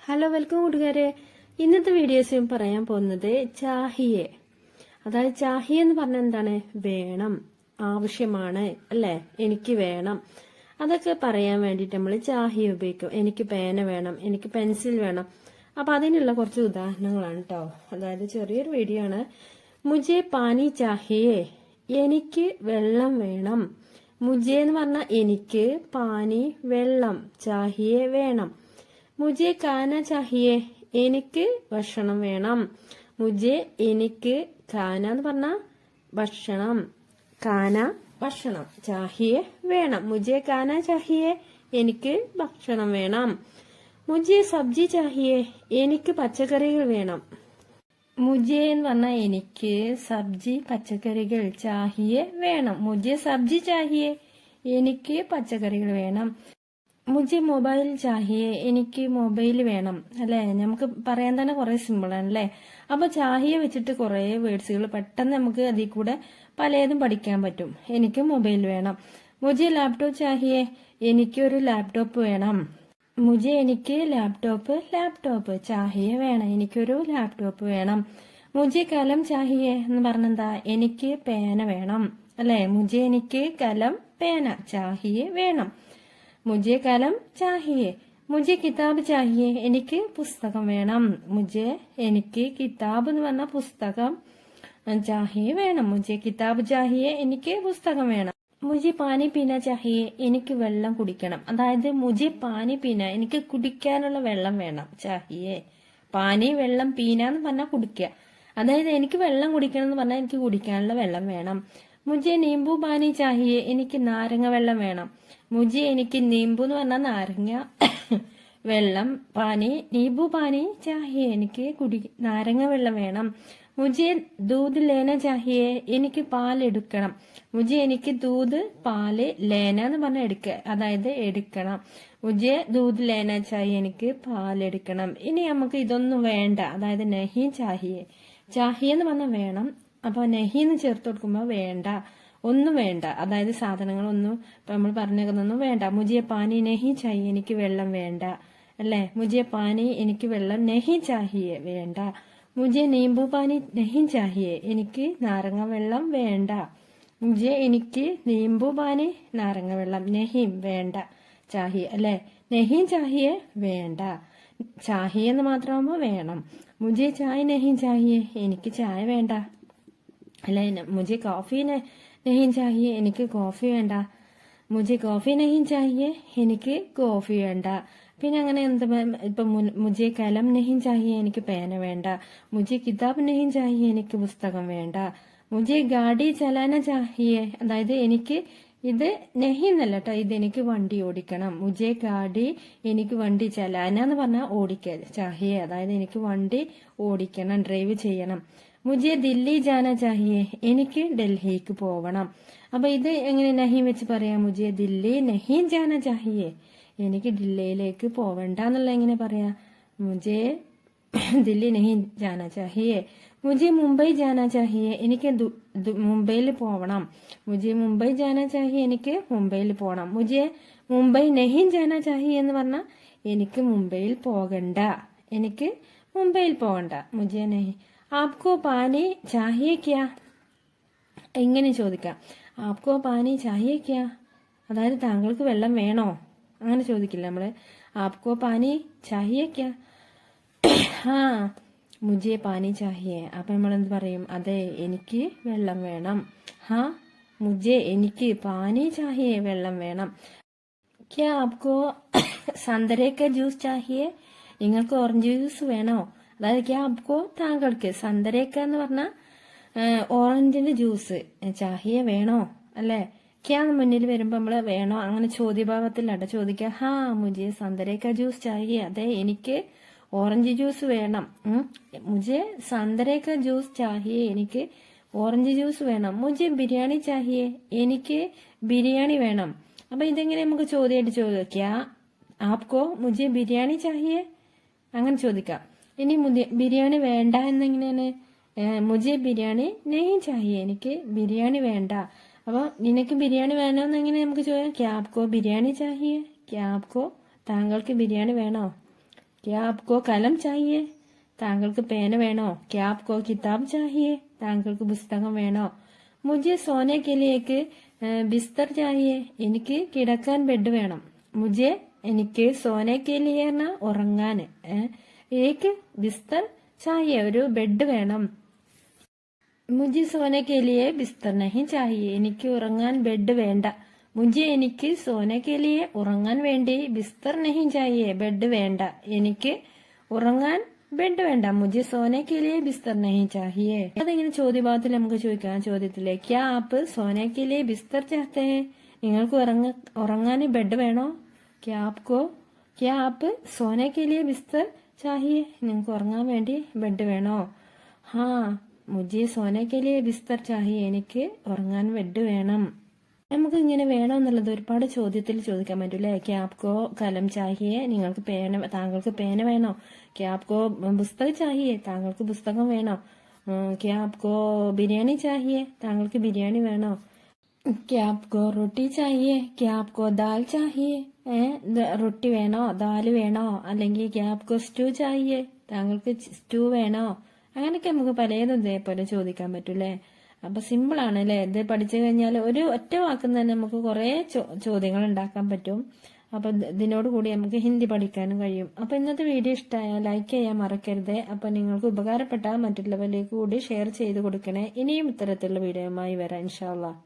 Hello welcome കൂട്ടുകാരെ. ഇന്നത്തെ videos പറയാൻ പോകുന്നത് ചാഹിയെ, അതായത് ചാഹിയ എന്ന് പറഞ്ഞാൽ എന്താണ്? വേണം, ആവശ്യമാണ്, അല്ലെ? എനിക്ക് വേണം, അതൊക്കെ പറയാൻ വേണ്ടിയിട്ട് നമ്മൾ ചാഹിയ ഉപയോഗിക്കും. എനിക്ക് പേന വേണം, എനിക്ക് പെൻസിൽ വേണം. അപ്പൊ അതിനുള്ള കുറച്ച് ഉദാഹരണങ്ങളാണ് കേട്ടോ. അതായത് ചെറിയൊരു വീഡിയോ ആണ്. മുജെ പാനി ചാഹിയെ, എനിക്ക് വെള്ളം വേണം. മുജെ എന്ന് പറഞ്ഞാൽ എനിക്ക്, പാനി വെള്ളം, ചാഹിയെ വേണം. മുജെ കാന ചാഹിയെ, എനിക്ക് ഭക്ഷണം വേണം. മുജെ എനിക്ക്, കാന എന്ന് പറഞ്ഞ ഭക്ഷണം, കാന ഭക്ഷണം, ചാഹിയെ വേണം. മുജെ കാന ചാഹിയെ, എനിക്ക് ഭക്ഷണം വേണം. മുജെ സബ്ജി ചാഹിയെ, എനിക്ക് പച്ചക്കറികൾ വേണം. മുജെ എന്ന് പറഞ്ഞാൽ എനിക്ക്, സബ്ജി പച്ചക്കറികൾ, ചാഹിയെ വേണം. മുജെ സബ്ജി ചാഹിയെ, എനിക്ക് പച്ചക്കറികൾ വേണം. മുജെ മൊബൈൽ ചാഹിയെ, എനിക്ക് മൊബൈൽ വേണം, അല്ലെ? നമുക്ക് പറയാൻ തന്നെ കുറെ സിമ്പിളാണ് അല്ലേ? അപ്പൊ ചാഹിയെ വെച്ചിട്ട് കുറെ വേർഡ്സുകൾ പെട്ടെന്ന് നമുക്ക് അതിൽ കൂടെ പലതും പഠിക്കാൻ പറ്റും. എനിക്ക് മൊബൈൽ വേണം. മുജെ ലാപ്ടോപ്പ് ചാഹിയെ, എനിക്കൊരു ലാപ്ടോപ്പ് വേണം. മുജെ എനിക്ക് ലാപ്ടോപ്പ് ചാഹിയെ വേണം, എനിക്കൊരു ലാപ്ടോപ്പ് വേണം. മുജെ കലം ചാഹിയെ എന്ന് പറഞ്ഞെന്താ? എനിക്ക് പേന വേണം, അല്ലെ? മുജെ എനിക്ക് കലം പേന, ചാഹിയെ വേണം. മുജെ കലം ചാഹിയെ. മുജെ കിതാബ് ചാഹിയെ, എനിക്ക് പുസ്തകം വേണം. മുജെ എനിക്ക് കിതാബ് എന്ന് പറഞ്ഞ പുസ്തകം, ചാഹിയെ വേണം. മുജെ കിതാബ് ചാഹിയെ, എനിക്ക് പുസ്തകം വേണം. മുജെ പാനി പീന ചാഹിയെ, എനിക്ക് വെള്ളം കുടിക്കണം. അതായത് മുജെ പാനി പീന, എനിക്ക് കുടിക്കാനുള്ള വെള്ളം വേണം, ചാഹിയെ. പാനി വെള്ളം, പീന എന്ന് പറഞ്ഞാൽ കുടിക്കുക. അതായത് എനിക്ക് വെള്ളം കുടിക്കണം എന്ന് പറഞ്ഞാൽ എനിക്ക് കുടിക്കാനുള്ള വെള്ളം വേണം. മുജെ നീമ്പു പാനി ചാഹിയെ, എനിക്ക് നാരങ്ങ വെള്ളം വേണം. മുജെ എനിക്ക് നീമ്പു എന്ന് പറഞ്ഞാൽ നാരങ്ങ വെള്ളം, പാനി നീമ്പു പാനി ചാഹിയെ, എനിക്ക് നാരങ്ങ വെള്ളം വേണം. മുജെ ദൂത് ലേന ചാഹിയെ, എനിക്ക് പാൽ എടുക്കണം. മുജെ എനിക്ക് ദൂത്, പാല്, ലേന എന്ന് പറഞ്ഞാൽ എടുക്കുക, അതായത് എടുക്കണം. മുജെ ദൂത് ലേന ചാഹിയെ, എനിക്ക് പാലെടുക്കണം. ഇനി നമുക്ക് ഇതൊന്നും വേണ്ട, അതായത് നഹി ചാഹിയെ. ചാഹിയെ എന്ന് പറഞ്ഞാൽ വേണം, അപ്പൊ നഹിന്ന് ചേർത്ത് കൊടുക്കുമ്പോ വേണ്ട, ഒന്നും വേണ്ട, അതായത് സാധനങ്ങളൊന്നും ഇപ്പൊ നമ്മൾ പറഞ്ഞേക്കുന്നൊന്നും വേണ്ട. മുജെ പാനി നഹി ചാഹിയെ, എനിക്ക് വെള്ളം വേണ്ട, അല്ലെ? മുജെ പാനി, എനിക്ക് വെള്ളം, നഹി ചാഹിയെ വേണ്ട. മുജെ നീമ്പു പാനി നഹി ചാഹിയെ, എനിക്ക് നാരങ്ങ വെള്ളം വേണ്ട. മുജെ എനിക്ക് നീമ്പു പാനി, നാരങ്ങ വെള്ളം, നഹീം വേണ്ട, ചാഹിയെ, അല്ലെ? നഹീം ചാഹിയെ വേണ്ട, ചാഹിയെ എന്ന് മാത്രമാകുമ്പോ വേണം. മുജെ ചായ നഹീം ചാഹിയെ, എനിക്ക് ചായ വേണ്ട, അല്ലെ? മുജെ കോഫി നഹീം ചാഹിയെ, എനിക്ക് കോഫി വേണ്ട. മുജെ കോഫി നഹീം ചാഹിയെ, എനിക്ക് കോഫി വേണ്ട. പിന്നെ അങ്ങനെ എന്താ ഇപ്പൊ മുജെ കലം നഹീം ചാഹിയെ, എനിക്ക് പേന വേണ്ട. മുജെ കിതാബ് നഹീം ചാഹിയെ, എനിക്ക് പുസ്തകം വേണ്ട. മുജെ ഗാഡി ചലാന ചാഹിയെ, അതായത് എനിക്ക് ഇത് നഹി എന്നല്ല കേട്ടോ, ഇത് എനിക്ക് വണ്ടി ഓടിക്കണം. മുജെ ഗാഡി, എനിക്ക് വണ്ടി, ചലാന എന്ന് പറഞ്ഞാൽ ഓടിക്കുക, ചാഹിയെ, അതായത് എനിക്ക് വണ്ടി ഓടിക്കണം, ഡ്രൈവ് ചെയ്യണം. മുജെ ദില്ലി ജാന ചാഹിയെ, എനിക്ക് ഡൽഹിക്ക് പോവണം. അപ്പൊ ഇത് എങ്ങനെ നഹി വെച്ച് പറയാം? മുജെ ദില്ലി നഹി ജാന ചാഹിയെ, എനിക്ക് ദില്ലിയിലേക്ക് പോവണ്ട എന്നുള്ള എങ്ങനെ പറയാ? മുജെ ദില്ലി നഹി ജാന ചാഹിയെ. മുജെ മുംബൈ ജാന ചാഹിയെ, എനിക്ക് മുംബൈയിൽ പോവണം. മുജെ മുംബൈ ജാന ചാഹിയെ, എനിക്ക് മുംബൈയിൽ പോകണം. മുജെ മുംബൈ നഹി ജാന ചാഹിയെ എന്ന് പറഞ്ഞാൽ എനിക്ക് മുംബൈയിൽ പോകണ്ട, എനിക്ക് മുംബൈയിൽ പോകണ്ട. മുജെ നഹി. ആപ്കോ പാനി ചാഹിയെ ക്യാ, എങ്ങനെ ചോദിക്കാം? ആപ്കോ പാനി ചാഹിയെ ക്യാ, അതായത് താങ്കൾക്ക് വെള്ളം വേണോ, അങ്ങനെ ചോദിക്കില്ല നമ്മള്. ആപ്കോ പാനി ചാഹിയെ ക്യാ? ഹാ മുജെ പാനി ചാഹിയെ. അപ്പൊ നമ്മൾ എന്ത് പറയും? അതെ, എനിക്ക് വെള്ളം വേണം. ഹാ മുജെ, എനിക്ക്, പാനി ചാഹിയെ, വെള്ളം വേണം. ക്യാ ആപ്കോ സന്തരേക്ക ജ്യൂസ് ചാഹിയെ, നിങ്ങൾക്ക് ഓറഞ്ച് ജ്യൂസ് വേണോ? അതായത് ക്യാ ആപ്കോ, താങ്കൾക്ക്, സന്തരേക്ക എന്ന് പറഞ്ഞാൽ ഓറഞ്ചിന്റെ ജ്യൂസ്, ചാഹിയെ വേണോ, അല്ലെ? ക്യാ മുന്നിൽ വരുമ്പോ നമ്മള് വേണോ അങ്ങനെ ചോദ്യഭാവത്തിലല്ല ചോദിക്കുക. ഹാ മുജെ സന്തരേക്ക ജ്യൂസ് ചാഹിയെ, അതെ എനിക്ക് ഓറഞ്ച് ജ്യൂസ് വേണം. മുജെ സന്തരേക്ക ജ്യൂസ് ചാഹിയെ, എനിക്ക് ഓറഞ്ച് ജ്യൂസ് വേണം. മുജെ ബിരിയാണി ചാഹിയെ, എനിക്ക് ബിരിയാണി വേണം. അപ്പൊ ഇതെങ്ങനെ നമുക്ക് ചോദ്യമായിട്ട് ചോദിക്കാം? ആപ്കോ മുജെ ബിരിയാണി ചാഹിയെ, അങ്ങനെ ചോദിക്കാം. ഇനി ബിരിയാണി വേണ്ട എന്നെങ്ങനെയാണ്? മുജെ ബിരിയാണി നഹി ചാഹിയെ, എനിക്ക് ബിരിയാണി വേണ്ട. അപ്പൊ നിനക്ക് ബിരിയാണി വേണമെന്ന് എങ്ങനെ നമുക്ക് ചോദിക്കാം? ക്യാ ആപ്കോ ബിരിയാണി ചാഹിയെ, ക്യാ ആപ്കോ, താങ്കൾക്ക് ബിരിയാണി വേണോ? ക്യാ ആപ്കോ കലം ചാഹിയേ, താങ്കൾക്ക് പേന വേണോ? ക്യാ ആപ്കോ കിതാബ് ചാഹിയേ, താങ്കൾക്ക് പുസ്തകം വേണോ? മുझे സോനെ കെ ലിയേ ബിസ്തർ ചാഹിയേ, എനിക്ക് കിടക്കാൻ ബെഡ് വേണം. മുझे എനിക്ക് സോനെ കെ ലിയേ ഉറങ്ങാൻ, ഏക്ക് ബിസ്തർ ചാഹിയേ ഒരു ബെഡ് വേണം. മുझे സോനെ കെ ലിയേ ബിസ്തർ നഹീ ചാഹിയേ, എനിക്ക് ഉറങ്ങാൻ ബെഡ് വേണ്ട. മുझे എനിക്ക് സോനെ കെ ലിയേ ഉറങ്ങാൻ വേണ്ടി ബിസ്തർ നഹീ ചാഹിയേ ബെഡ് വേണ്ട, എനിക്ക് ഉറങ്ങാൻ ബെഡ് വേണ്ട. മുझे സോനെ കെ ലിയേ ബിസ്തർ നഹീ ചാഹിയേ. അതെങ്ങനെ ചോദ്യഭാഗത്തിൽ നമുക്ക് ചോദിക്കാം. ചോദ്യത്തിലെ ക്യാ ആപ്പ് സോനെ കെ ലിയേ ബിസ്തർ ചാഹത്തെ ഹൈ, നിങ്ങൾക്ക് ഉറങ്ങാൻ ബെഡ് വേണോ? ക്യാ ആപ്പ് സോനെ കെ ലിയേ ബിസ്തർ ചാഹിയേ, നിങ്ങൾക്ക് ഉറങ്ങാൻ വേണ്ടി ബെഡ് വേണോ? ഹാ മുझे സോനെ കെ ലിയേ ബിസ്തർ ചാഹിയേ, എനിക്ക് ഉറങ്ങാൻ ബെഡ് വേണം. നമുക്ക് ഇങ്ങനെ വേണോ എന്നുള്ളത് ഒരുപാട് ചോദ്യത്തിൽ ചോദിക്കാൻ പറ്റൂലേ. ക്യാ ആപ്കോ കലം ചാഹിയേ, താങ്കൾക്ക് പേന വേണോ? ക്യാ ആപ്കോ പുസ്തകം ചാഹിയേ, താങ്കൾക്ക് പുസ്തകം വേണോ? ക്യാ ആപ്കോ ബിരിയാണി ചാഹിയേ, താങ്കൾക്ക് ബിരിയാണി വേണോ? ക്യാ ആപ്കോ റൊട്ടി ചാഹിയേ, ക്യാ ആപ്കോ ദാൽ ചാഹിയേ, റൊട്ടി വേണോ, ദാല് വേണോ? അല്ലെങ്കിൽ ക്യാ ആപ്കോ സ്റ്റൂ ചാഹിയേ, താങ്കൾക്ക് സ്റ്റൂ വേണോ? അങ്ങനെയൊക്കെ നമുക്ക് പലതും ഇതേപോലെ ചോദിക്കാൻ പറ്റൂലേ. അപ്പൊ സിമ്പിൾ ആണ് അല്ലെ. ഇത് പഠിച്ചു കഴിഞ്ഞാൽ ഒരു ഒറ്റ വാക്കിൽ തന്നെ നമുക്ക് കുറെ ചോദ്യങ്ങൾ ഉണ്ടാക്കാൻ പറ്റും. അപ്പൊ ഇതിനോട് കൂടി നമുക്ക് ഹിന്ദി പഠിക്കാനും കഴിയും. അപ്പൊ ഇന്നത്തെ വീഡിയോ ഇഷ്ടമായാൽ ലൈക്ക് ചെയ്യാൻ മറക്കരുത്. അപ്പൊ നിങ്ങൾക്ക് ഉപകാരപ്പെട്ടാൽ മറ്റുള്ളവരിലേക്ക് കൂടി ഷെയർ ചെയ്ത് കൊടുക്കണേ. ഇനിയും ഇത്തരത്തിലുള്ള വീഡിയോയുമായി വരാം ഇൻഷാ അല്ലാഹ്.